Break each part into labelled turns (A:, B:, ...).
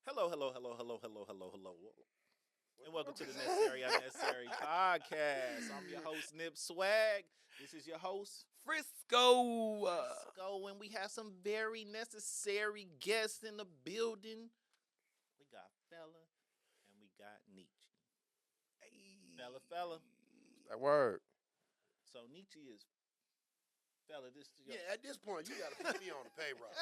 A: Hello, hello, hello, hello, hello, hello, hello. And welcome to the Necessary Unnecessary Podcast. I'm your host, Nip Swag. This is your host,
B: Frisco.
A: Frisco, and we have some very necessary guests in the building. We got Fella and we got Nietzsche. Fella.
C: That word.
A: So Nietzsche is Fella. This is
D: Yeah, at this point, you got to put me on the payroll.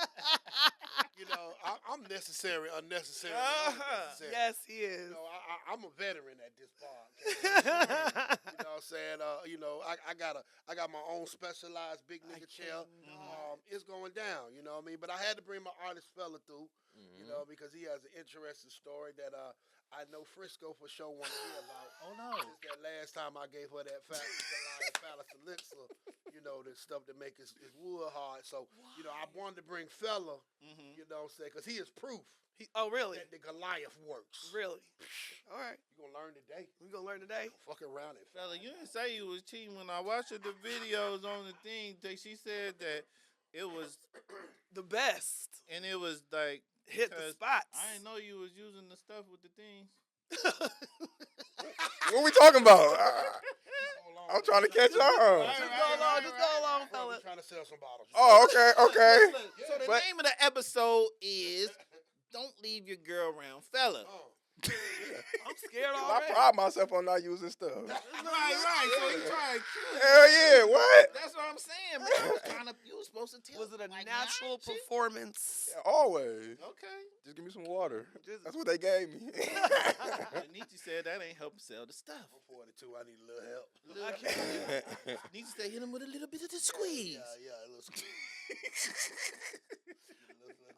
D: I'm necessary, unnecessary. Unnecessary.
B: Yes, he is.
D: I'm a veteran at this podcast. You know what I'm saying? I got my own specialized big nigga chair. It's going down, you know what I mean? But I had to bring my artist Fella through, because he has an interesting story that I know Frisco for sure want to hear about.
A: Oh, no.
D: Since that last time I gave her that phallus elixir, the stuff that make his wood hard. So, I wanted to bring Fella, you know what I'm saying, because he is proof
B: Really?
D: that the Goliath works.
B: Really? All right.
D: You're going to learn today.
B: We're going to learn today.
D: Fuck around it.
A: Fella, you didn't say you was cheating. When I watched the videos on the thing, she said that it was,
B: The best.
A: and it was like,
B: Hit the
A: because
B: spots.
A: I didn't know you was using the stuff with the things.
C: What we talking about? I'm trying to catch on.
B: Just go along,
D: Bro,
B: fella.
D: we trying to sell some bottles.
C: Oh, okay.
A: So the
C: But-
A: name of the episode is "Don't Leave Your Girl Around Fella."
D: Oh.
B: I'm scared
C: I
B: already.
C: pride myself on not using stuff.
A: Right. So you trying to
C: Hell yeah, what?
A: That's what I'm saying, man. You was supposed to tell.
B: Was it a
A: like,
B: natural
A: shit?
B: performance?
C: Yeah, always.
A: Okay.
C: Just give me some water.
B: Just-
C: That's what they gave me.
A: And Nietzsche said that ain't helping sell the stuff.
D: I'm 42. I need a little help.
A: Nietzsche said hit him with a little bit of the squeeze.
D: Yeah, a little squeeze.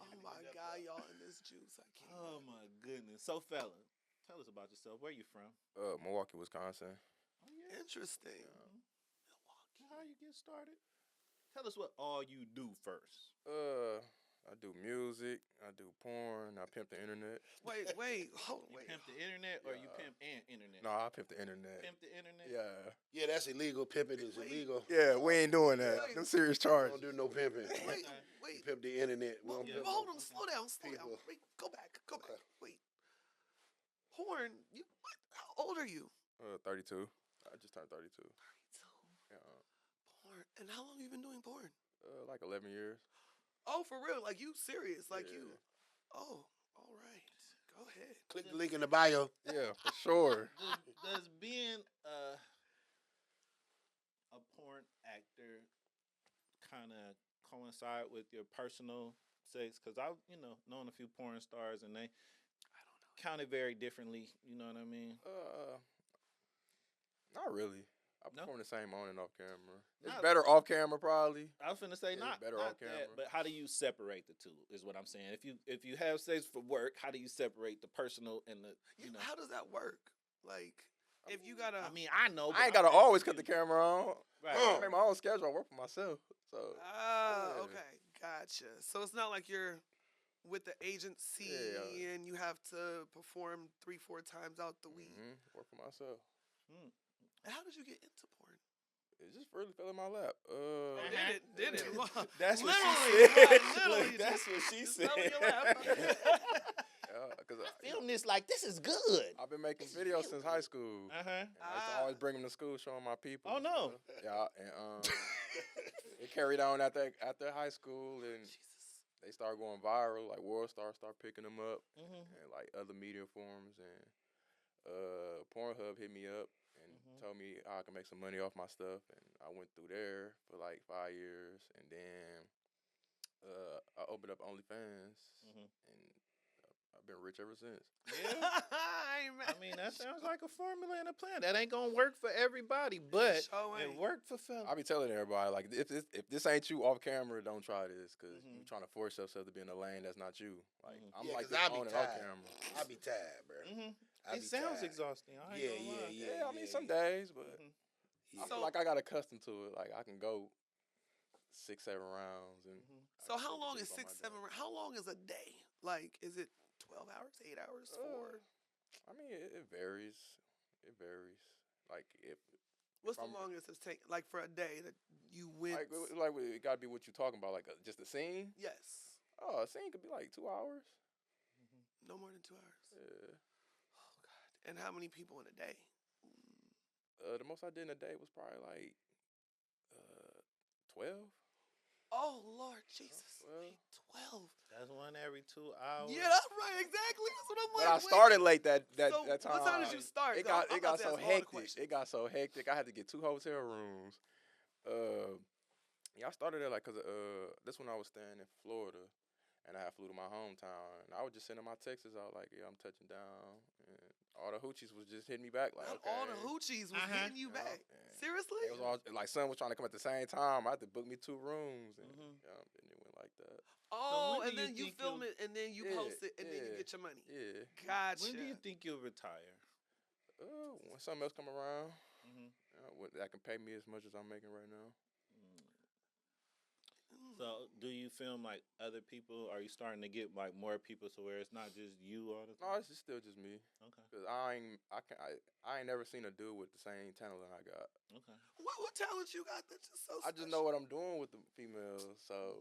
B: Oh, my God, y'all in this juice. I can't.
A: Oh my goodness. So Fella, tell us about yourself. Where you from?
C: Milwaukee, Wisconsin.
A: Oh yeah.
B: Interesting.
A: How you get started? Tell us what all you do first.
C: I do music. I do porn. I pimp the internet.
B: Wait. Hold
A: You
B: wait.
A: pimp the internet or you
C: Yeah.
A: pimp and internet?
C: No, I pimp the internet.
A: Pimp the internet?
C: Yeah.
D: Yeah, that's illegal. Pimping is illegal.
C: Yeah, we ain't doing that.
B: Wait.
C: Them serious
D: We
C: charges.
D: don't do no pimping.
B: Wait.
D: We pimp the internet. We
B: Well,
D: don't pimp
B: hold
D: no-
B: on. Slow down.
D: people.
B: Wait, go back.
D: Okay.
B: Wait. Porn. What? How old are you?
C: 32. I just turned 32.
B: 32.
C: Yeah.
B: Porn. And how long have you been doing porn?
C: Like 11 years.
B: Oh, for real? Like you serious? Like
C: Yeah.
B: you? Oh, all right. Go ahead.
D: Click the link in the bio.
C: Yeah, for sure.
A: Does being a porn actor kind of coincide with your personal sex? Because I've known a few porn stars and they count it very differently. You know what I mean?
C: Not really. I
A: No?
C: perform the same on and off camera. It's
A: Not-
C: better off camera, probably.
A: I was finna say
C: Yeah,
A: not
C: better
A: not
C: off
A: that,
C: camera.
A: but how do you separate the two? Is what I'm saying. If you have sex for work, how do you separate the personal and the
B: How does that work? Like, if you gotta.
A: I mean, I know. but
C: I ain't
A: I'm
C: gotta
A: asking
C: always cut
A: you.
C: the camera on.
A: Right.
C: I make my own schedule. I work for myself. So yeah.
B: Okay, gotcha. So it's not like you're with the agency
C: Yeah.
B: and you have to perform 3-4 times out the week.
C: work for myself.
A: Hmm.
B: And how did you get into porn?
C: It just really fell in my lap.
B: Did it?
A: That's what
B: Literally,
A: she said.
B: literally,
A: Look, that's what she
B: just
A: said.
B: fell in your lap.
C: Because
A: Film this like this is good.
C: I've been making videos since high school.
A: Uh huh.
C: And I used to always bring them to school, showing my people.
A: Oh,
C: and
A: no.
C: stuff. Yeah, and it carried on after high school, and
B: Jesus.
C: they started going viral. Like Worldstar started picking them up,
A: Mhm.
C: and like other media forums, and Pornhub hit me up and told me I could make some money off my stuff, and I went through there for like 5 years, and then I opened up OnlyFans,
A: Mhm.
C: and I've been rich ever since.
A: Yeah.
B: I
A: I mean, that sounds like a formula and a plan. That ain't gonna work for everybody, but
B: Sure
A: it
B: ain't.
A: worked for Phil.
C: I be telling everybody, like, if this ain't you off camera, don't try this, because
A: Mhm.
C: you trying to force yourself to be in a lane that's not you. Like,
A: Mhm.
C: I'm
D: Yeah,
C: like
D: 'cause
C: this
D: I be
C: on and off
D: tired.
C: camera.
D: I be tired, bro.
A: Mm-hmm.
D: I
A: It
D: be
A: sounds
D: tired.
A: exhausting. I ain't
D: Yeah,
A: gonna lie.
C: Yeah, I mean,
D: yeah,
C: some
D: yeah.
C: days, but
A: Mhm.
D: Yeah.
C: I
B: So-
C: feel like I got accustomed to it. Like, I can go 6-7 rounds. And
A: Mhm.
C: I
B: So
C: can
B: how
C: take a
B: long
C: sip
B: is
C: on
B: 6,
C: my
B: 7?
C: day.
B: How long is a day? Like, is it 12 hours, 8 hours, 4?
C: I mean, it varies. It varies. Like,
B: What's the
C: I'm-
B: longest it's take? Like for a day that you went?
C: it got to be what you talking about. Like, just a scene?
B: Yes.
C: Oh, a scene could be like 2 hours.
B: No more than in 2 hours.
C: Yeah.
B: Oh God! And how many people in a day?
C: The most I did in a day was probably like 12.
B: Oh Lord Jesus!
C: Well.
B: Wait, 12.
A: That's one every 2 hours.
B: Yeah, that's right. Exactly. That's what I'm
C: But
B: like.
C: I started late that
B: So,
C: time.
B: what time did you start?
C: It
B: though?
C: got
B: I'm
C: it got
B: about to
C: so
B: ask all the
C: hectic.
B: questions.
C: It got so hectic. I had to get 2 hotel rooms. Yeah, I started there like cause this when I was staying in Florida, and I flew to my hometown, and I was just sending my texts out like, yeah, I'm touching down, and all the hoochies was just hitting me back like,
B: Not
C: okay.
B: all the hoochies was hitting you
C: Yeah,
B: back.
C: and
B: Seriously?
C: It was all like son was trying to come at the same time. I had to book me 2 rooms, and, and it went like that.
B: Oh,
A: when
B: and
A: do you
B: then you
A: think
B: film
A: you'll-
B: it, and then you
C: Yeah,
B: post it, and then you
C: yeah,
B: get your money.
C: Yeah.
B: Gotcha.
A: When do you think you'll retire?
C: When something else come around,
A: Mm-hmm.
C: that can pay me as much as I'm making right now.
A: So, do you film like other people? Are you starting to get like more people so where it's not just you all the
C: No,
A: time?
C: it's just still just me.
A: Okay.
C: Cause I ain't never seen a dude with the same talent I got.
A: Okay.
B: What talent you got that's just so
C: I just
B: special?
C: know what I'm doing with the females, so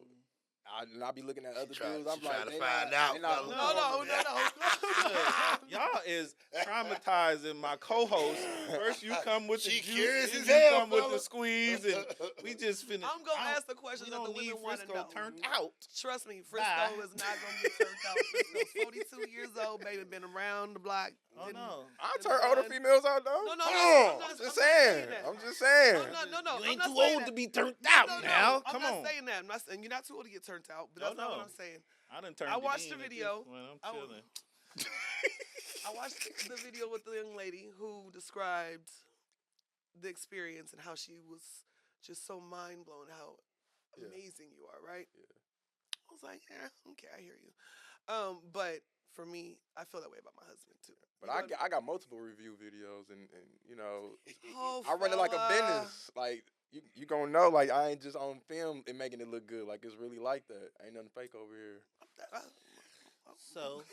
C: I be looking at other dudes. I'm
D: She
C: like,
D: trying to
C: they
D: find
C: not,
D: out,
C: they not
D: fellas.
B: No.
A: Y'all is traumatizing my co-host. First you come with the
D: She
A: juice,
D: curious
A: then
D: as
A: you
D: hell,
A: come with the
D: fella.
A: squeeze, and we just finna.
B: I'm gonna
A: I don't-
B: ask the questions
A: we
B: that the
A: don't need
B: women want to
A: Frisco
B: know.
A: turned out.
B: Trust me, Frisco
A: Bye.
B: is not gonna get turned out. Frisco's 42 years old, baby, been around the block.
A: Oh
B: didn't-
A: no.
C: I
B: didn't
C: turn older
B: run.
C: females out though.
B: No,
C: I'm just saying.
B: that.
C: I'm just saying.
B: No,
A: You
B: I'm
A: ain't
B: not
A: too
B: saying
A: old
B: that.
A: to be turned
B: No,
A: out
B: no, no,
A: now.
B: I'm
A: Come
B: not
A: on.
B: saying that. And you're not too old to get turned out, but
A: Oh,
B: that's not what
A: no.
B: I'm saying.
A: I done turned.
B: I watched
A: it
B: the
A: in at this
B: video.
A: point. I'm
B: I-
A: chilling.
B: I watched the video with the young lady who described the experience and how she was just so mind blown how
C: Yeah.
B: amazing you are, right?
C: Yeah.
B: I was like, yeah, okay, I hear you. But for me, I feel that way about my husband too.
C: But I got multiple review videos, and you know,
B: Oh,
C: I run it like a
B: fella.
C: business. Like you gonna know, like I ain't just on film and making it look good. Like it's really like that. Ain't nothing fake over here.
A: So,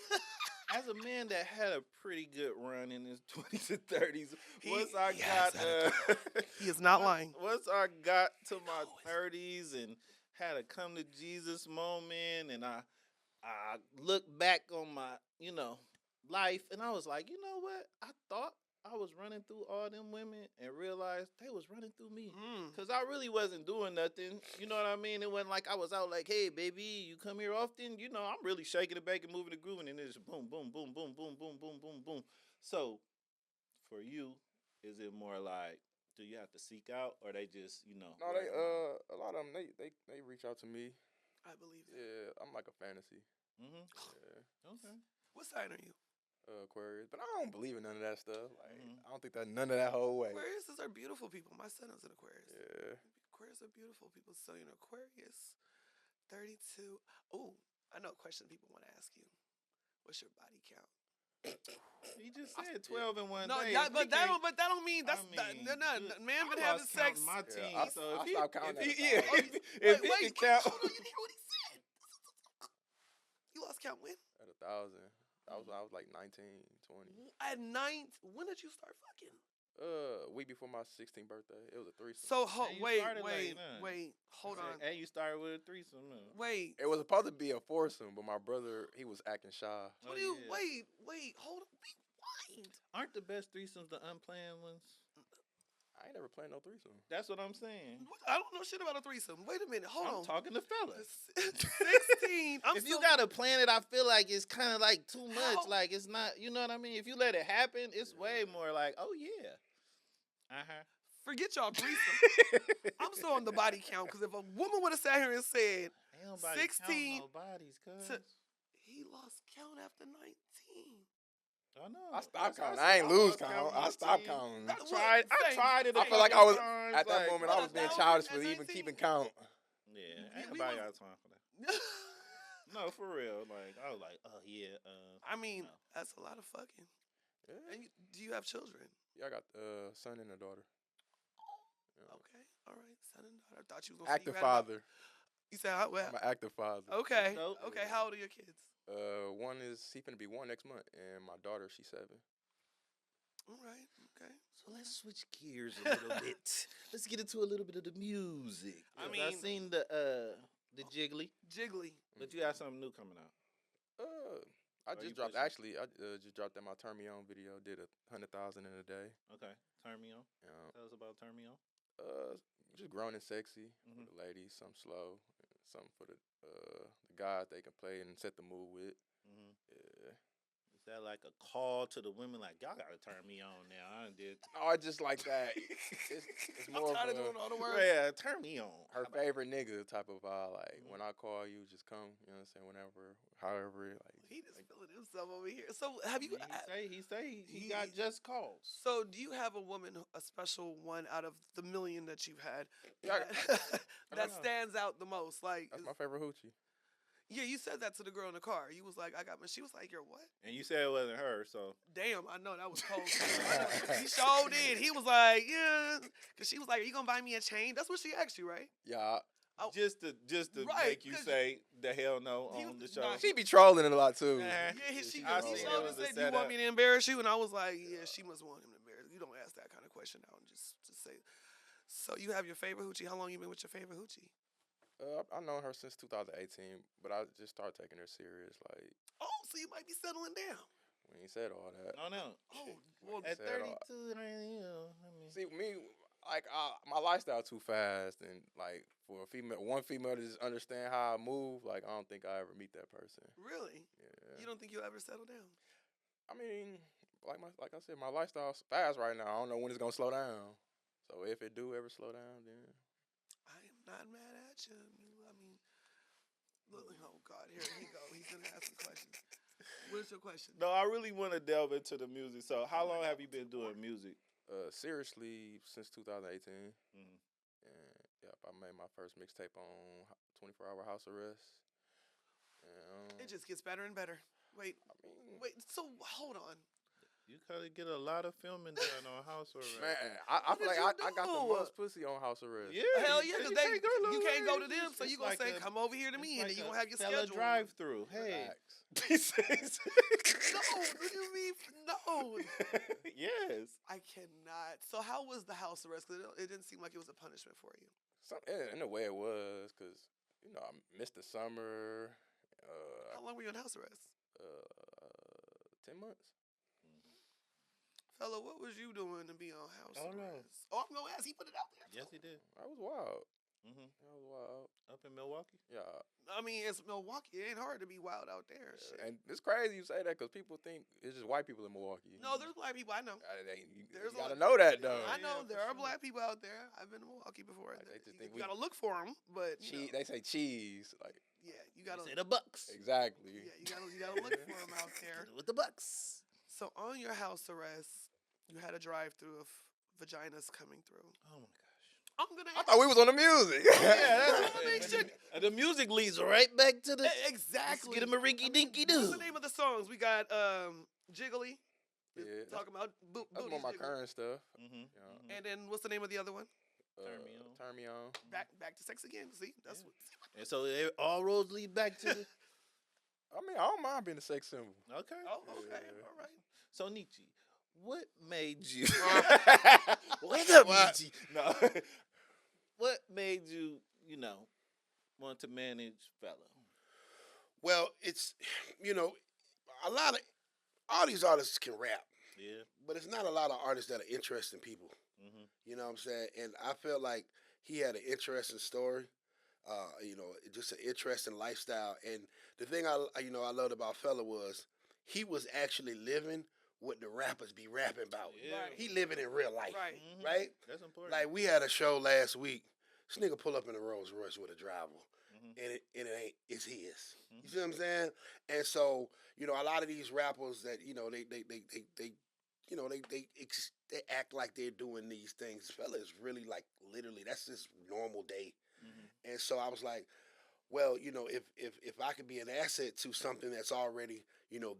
A: as a man that had a pretty good run in his 20s and 30s, once I
B: he has
A: got
B: had he is not lying.
A: once I got to my 30s and had a come to Jesus moment, and I looked back on my life, and I was like, you know what? I thought I was running through all them women and realized they was running through me. Because I really wasn't doing nothing. You know what I mean? It wasn't like I was out like, hey, baby, you come here often? You know, I'm really shaking it back and moving the groove, and then it's boom, boom, boom, boom, boom, boom, boom, boom, boom. So, for you, is it more like, do you have to seek out, or they just,
C: No,
A: word
C: they
A: of mouth?
C: a lot of them they reach out to me.
B: I believe it.
C: Yeah, I'm like a fantasy.
A: Mm-hmm.
C: Yeah,
A: Okay.
B: What sign are you?
C: Aquarius, but I don't believe in none of that stuff. Like
A: Mhm.
C: I don't think that none of that whole way.
B: Aquarius are beautiful people. My son is an Aquarius.
C: Yeah.
B: Aquarius are beautiful people. So, Aquarius, 32. Oh, I know a question people want to ask you. What's your body count?
A: He just said 12 in one
B: No,
A: day.
B: yeah,
A: If we
B: but that
A: can't-
B: don't mean that's
A: I mean,
B: man
A: I
B: been having
A: lost
B: sex.
A: count My team.
C: I-
A: So
C: I
A: if he,
C: stopped counting
A: if
C: at
A: he,
C: a
A: yeah,
C: thousand.
A: if he can count,
B: Hold on, you didn't hear what he said. You lost count when?
C: At 1,000. I was like 19, 20.
B: At 9. When did you start fucking?
C: Week before my 16th birthday. It was a threesome.
B: So
A: And you
B: wait,
A: started late, huh?
B: hold on.
A: And you started with a threesome. Huh?
B: Wait.
C: It was supposed to be a foursome, but my brother, he was acting shy.
B: What
A: Oh,
B: do you
A: yeah.
B: wait, hold on. Rewind.
A: Aren't the best threesomes the unplanned ones?
C: I ain't never played no threesome.
A: That's what I'm saying.
B: I don't know shit about a threesome. Wait a minute, hold
A: I'm
B: on.
A: talking to fellas.
B: 16.
A: If you gotta plan it, I feel like it's kind of like too much.
B: How?
A: Like it's not. You know what I mean? If you let it happen, it's way more like, oh yeah.
B: Forget y'all threesome. I'm still on the body count because if a woman would have sat here and said
A: Ain't nobody
B: 16
A: counting no bodies, cuz.
B: he lost count after 19.
A: I know.
C: I stopped
A: That's
C: counting.
A: how
C: I ain't
A: said
C: lose
A: lost
C: count.
A: my
C: I stopped
A: team.
C: counting.
B: That-
A: I tried it.
C: I
A: a
C: feel like I was
A: couple times,
C: at that
A: like,
C: moment. I was being childish for even
B: 1,019?
C: keeping count.
A: Yeah,
B: Yeah,
A: ain't
B: we
A: nobody
B: was-
A: got time for that. No, for real. Like I was like, oh yeah.
B: I mean,
A: no.
B: that's a lot of fucking.
C: Yeah.
B: And do you have children?
C: Yeah, I got a son and a daughter. Yeah.
B: Okay, all right, son and daughter. I thought you was gonna say
C: Active
B: you had about-
C: father.
B: You said how well?
C: I'm an active father.
B: Okay,
A: Dope.
B: okay. How old are your kids?
C: One is he finna be 1 next month, and my daughter she's 7.
B: All right, okay.
A: So let's switch gears a little bit. Let's get into a little bit of the music.
B: I
A: 'Cause
B: mean-
A: I seen the Jiggly,
B: Jiggly.
A: but you got something new coming out.
C: I
A: Are you
C: just dropped.
A: pushing?
C: Actually, I just dropped that my Turn Me On video. Did 100,000 in a day.
A: Okay, turn me on.
C: You know,
A: Tell us about turn me on.
C: just grown and sexy for
A: Mhm.
C: the ladies. Some slow, some for the guys they can play and set the mood with.
A: Mhm.
C: Yeah.
A: Is that like a call to the women? Like y'all gotta turn me on now. I done did.
C: No, I just like that. It's
B: I'm
C: more of
B: tired of
C: a
B: doing all the work.
A: Yeah, turn me on.
C: her
A: How about
C: favorite nigga type of vibe. Like
A: Mhm.
C: when I call you, just come. You know what I'm saying? Whenever, however.
B: He just
C: Like
B: feeling himself over here. So
A: that?
B: have you?
A: He say he
B: he-
A: got just calls.
B: So do you have a woman, a special one out of the million that you've had,
C: Yeah,
B: that
A: know.
B: stands out the most? Like,
C: that's my favorite hoochie.
B: yeah, you said that to the girl in the car. You was like, I got my. She was like, you're what?
A: And you said it wasn't her, so
B: Damn, I know that was cold. He sure did. He was like, yeah, because she was like, are you gonna buy me a chain? That's what she asked you, right?
C: Yeah,
B: Oh,
A: just to
B: right,
A: make you
B: 'cause
A: say the hell no
B: he
A: on
B: was-
A: the show.
B: nah,
C: she be trolling it a lot too.
A: Uh-huh.
B: yeah,
C: Yeah,
B: she
C: be
A: I
B: just he
A: seen
C: trolling
A: it
B: showed
A: was
B: and
A: a
B: said, do you want
A: setup.
B: me to embarrass you? And I was like, yeah, she must want him to embarrass. You don't ask that kind of question out and just say. So you have your favorite hoochie. How long you been with your favorite hoochie?
C: I've known her since 2018, but I just started taking her serious. Like
B: Oh, so you might be settling down.
C: when he said all that.
A: No, no.
B: Oh, well,
C: He
A: At
C: said
A: 32, you know, I mean,
C: See me, like my lifestyle too fast, and like for a female, one female to just understand how I move, like I don't think I ever meet that person.
B: really?
C: Yeah.
B: You don't think you'll ever settle down?
C: I mean, like I said, my lifestyle's fast right now. I don't know when it's gonna slow down. So if it do ever slow down, then
B: I am not mad at you. I mean, look, oh God, here he go. He's gonna ask some questions. What's your question?
A: no, I really want to delve into the music. So, how
B: Oh my
A: long
B: God,
A: have you been doing music?
C: seriously, since 2018,
A: Mhm.
C: and yep, I made my first mixtape on 24-hour house arrest. And,
B: It just gets better and better. Wait,
C: I mean,
B: wait. So hold on.
A: You gotta get a lot of filming done on house arrest.
C: man, I
B: What
C: feel
B: did
C: like
B: you
C: I got the
B: do?
C: most pussy on house arrest.
A: Yeah,
B: Hell yeah, because you can't go to
A: nowhere.
B: them, so
A: It's
B: you gonna
A: like
B: say,
A: a-
B: come over here to
A: it's
B: me, and
A: like
B: then you
A: a
B: gonna have your
A: fella
B: schedule.
A: drive through. Hey,
C: Facts.
B: No, what do you mean? No,
A: yes.
B: I cannot. So how was the house arrest? Because it didn't seem like it was a punishment for you.
C: In a way it was, because, you know, I missed the summer,
B: How long were you in house arrest?
C: 10 months.
B: Fella, what was you doing to be on house
A: Oh, no.
B: arrest? Oh, I'm gonna ask. He put it out there.
A: Yes, he did.
C: I was wild.
A: Hmm.
C: I was wild.
A: Up in Milwaukee.
C: Yeah.
B: I mean, it's Milwaukee. It ain't hard to be wild out there. Shit.
C: And it's crazy you say that, because people think it's just white people in Milwaukee.
B: No, there's black people. I know.
C: You
B: There's
C: gotta
B: a-
C: know that, though.
B: I know
A: Yeah,
B: there
A: for
B: are
A: sure.
B: black people out there. I've been to Milwaukee before.
C: Like, they just
B: you
C: think we-
B: gotta look for them, but you know,
C: They say cheese. Like,
B: yeah, you gotta.
A: Say the Bucks.
C: exactly.
B: Yeah, you gotta look for them out there.
A: With the Bucks.
B: So on your house arrest, you had a drive-through of vaginas coming through.
A: Oh my gosh.
B: I'm gonna.
C: I thought we was on the music.
A: Yeah,
B: I mean, shit.
A: the music leads right back to the.
B: Exactly.
A: Get him a rinky dinky
B: What's
A: doo.
B: the name of the songs? We got Jiggly.
C: Yeah,
B: Talking about
C: That's
B: booty
C: more my
B: jiggling.
C: current stuff.
A: Mm-hmm.
C: You know,
B: And then what's the name of the other one?
A: Turn Me On.
C: Turn me on.
B: Back to sex again. See, that's
A: Yeah.
B: what.
A: And so all roads lead back to the.
C: I mean, I don't mind being a sex symbol.
A: Okay.
B: Oh, okay,
C: Yeah.
B: all right.
A: So Nietzsche, what made you?
D: Wake up,
A: What? Nietzsche. No. What made you, want to manage fella?
D: Well, it's a lot of all these artists can rap,
A: Yeah.
D: but it's not a lot of artists that are interesting people.
A: Mm-hmm.
D: You know what I'm saying? And I feel like he had an interesting story. Just an interesting lifestyle. And the thing I loved about fella was he was actually living what the rappers be rapping about.
A: Yeah.
B: Right.
D: He living in real life,
B: Right.
A: Mhm.
D: right?
A: That's important.
D: Like we had a show last week. This nigga pull up in a Rolls Royce with a driver,
A: Mhm.
D: and it ain't. It's his.
A: Mhm.
D: You see what I'm saying? And so a lot of these rappers that they act like they're doing these things. Fella is really like literally that's his normal day.
A: Mhm.
D: And so I was like, well, if I could be an asset to something that's already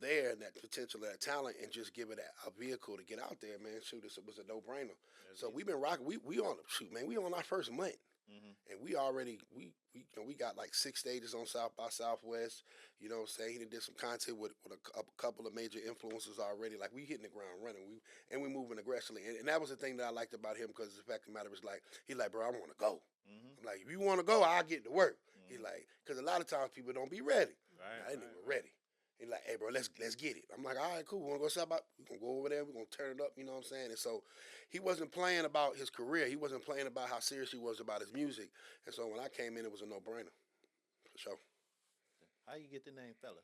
D: there and that potential, that talent, and just give it a vehicle to get out there, man, shoot, it was a no brainer. So we've been rocking. We on man. We on our first month,
A: Mhm.
D: and we already we got like 6 stages on South by Southwest. You know what I'm saying? He did some content with a couple of major influencers already. Like we hitting the ground running. We moving aggressively, and that was the thing that I liked about him because the fact of the matter was like he like, bro, I want to go.
A: Mhm.
D: I'm like, if you want to go, I'll get to work.
A: Mhm.
D: He like, because a lot of times people don't be ready.
A: Right.
D: Now, that nigga ready. He's like, hey, bro, let's get it. I'm like, all right, cool. We want to go stop out. We're going to go over there. We're going to turn it up. You know what I'm saying? And so he wasn't playing about his career. He wasn't playing about how serious he was about his music. And so when I came in, it was a no-brainer. For sure.
A: How you get the name fella?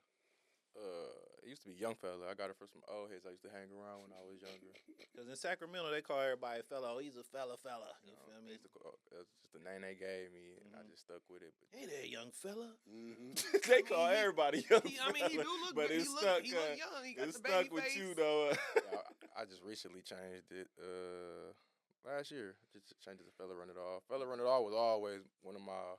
C: It used to be young fella. I got it from some old heads I used to hang around when I was younger.
A: Because in Sacramento, they call everybody fella. Oh, he's a fella. You feel
C: They
A: me?
C: used to that's just the name they gave me, and I just stuck with it. But
A: Hey there, young fella.
D: Mm-hmm.
A: They call everybody young
B: I mean, he
A: fella,
B: do look,
A: but
B: he
A: it's
B: look,
A: stuck.
B: he look young. He got
A: It's
B: the
A: stuck
B: baby
A: with
B: face.
A: you though.
C: yeah, I just recently changed it. Last year, just changed it to Fella Run It All. Fella Run It All was always one of my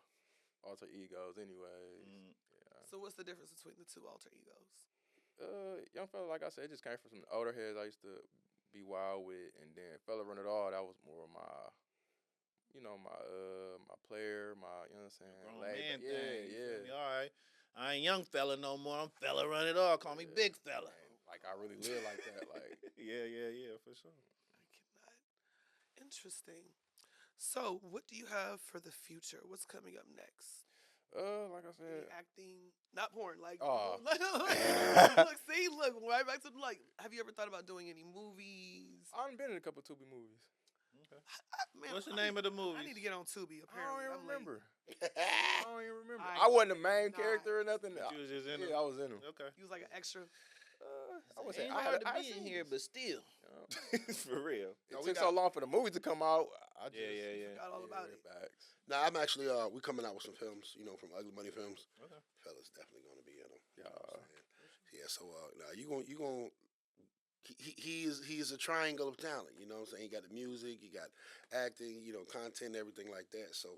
C: alter egos, anyways. Yeah.
B: So what's the difference between the two alter egos?
C: Young fella, like I said, it just came from some older heads I used to be wild with, and then Fella Run It All, that was more of my, my player, my, you know what I'm saying,
A: Grown
C: laid
A: man
C: back.
A: thing. You feel
C: Yeah.
A: me? All right. I ain't young fella no more. I'm fella run it all. Call me big fella.
C: And, like I really live like that, like.
A: Yeah, for sure.
B: I cannot. Interesting. So, what do you have for the future? What's coming up next?
C: Like I
B: Any
C: said,
B: acting, not porn. Like,
C: Aw.
B: look, right back to like. Have you ever thought about doing any movies?
C: I've been in a couple Tubi movies.
B: Man,
A: What's the name of the movie?
B: I need to get on Tubi.
C: I
B: Apparently,
C: don't even
B: I'm
C: remember.
B: late.
C: I don't even remember.
B: I
C: I wasn't the main
B: cannot.
C: character or nothing.
A: But you was just in
C: yeah,
A: it?
C: I was in them.
A: Okay.
B: He was like an extra.
C: I would say
A: Ain't
C: I
A: hard
C: had
A: to
C: I
A: be in
C: seen
A: here,
C: this.
A: but still. For real.
C: It
D: No, we
C: took
D: got-
C: so long for the movie to come out. I just
A: Yeah.
B: Forgot all about it.
C: Facts.
D: Now, I'm actually, we coming out with some films, from Ugly Money Films.
A: Okay.
D: Fella's definitely going to be in them.
C: Yeah.
D: Yeah, so, now you going he is a triangle of talent, you know what I'm saying? He got the music, he got acting, content, everything like that. So,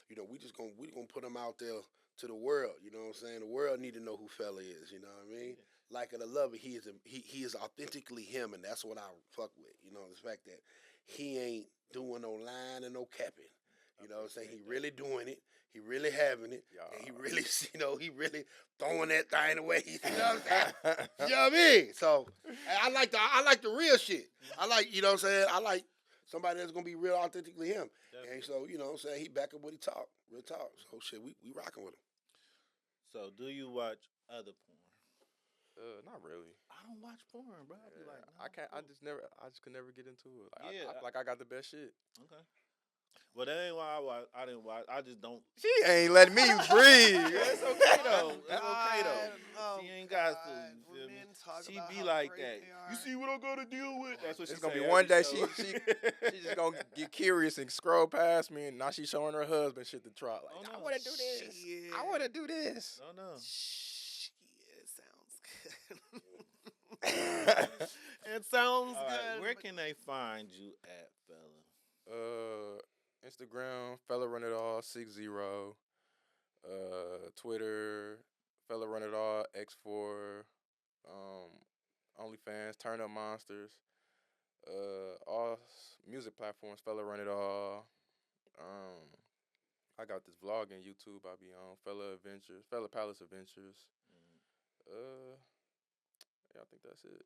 D: we gonna put him out there to the world, you know what I'm saying? The world need to know who Fella is, you know what I mean? Like it or love it, he is authentically him, and that's what I fuck with, the fact that he ain't doing no lying and no capping. You know what I'm saying? He really doing it. He really having it.
C: Yeah.
D: And he really, he really throwing that thing away. You know what I'm saying? You know what I mean? So I like the real shit. I like, you know what I'm saying? I like somebody that's gonna be real authentically him.
A: Definitely.
D: And so, you know what I'm saying, he back up what he talk. Real talk. So shit, we rocking with him.
A: So, do you watch other porn?
C: Not really.
A: I don't watch porn, bro. I be
C: Yeah,
A: like,
C: I can't.
A: cool.
C: I just could never get into it. Like,
A: Yeah,
C: I feel like I got the best shit.
A: Okay. Well, that ain't why I watch. I didn't watch. I just don't.
C: She ain't letting me breathe.
A: It's okay though. It's okay
B: God,
A: though.
B: oh
A: She ain't got to.
B: God,
A: You
B: when
A: feel me?
B: men talk
A: She
B: about
A: be
B: how
A: like
B: great
A: that.
B: they are.
A: You see what I gotta deal with? That's what
C: It's
A: she
C: gonna
A: say
C: be
A: every
C: one day
A: show.
C: she just gonna get curious and scroll past me, and now she's showing her husband shit to try. Like,
A: Oh,
C: I
A: no.
C: want to do this.
B: Shit.
C: I want to do this.
A: Oh no.
B: Shit, it sounds good. It sounds
A: All
B: good.
A: right, where
B: but-
A: can they find you at, fella?
C: Instagram, Fella Run It All 60. Twitter, Fella Run It All X4. OnlyFans, Turn Up Monsters. All music platforms, Fella Run It All. I got this vlog on YouTube I be on, Fella Adventures, Fella Palace Adventures. Yeah, I think that's it.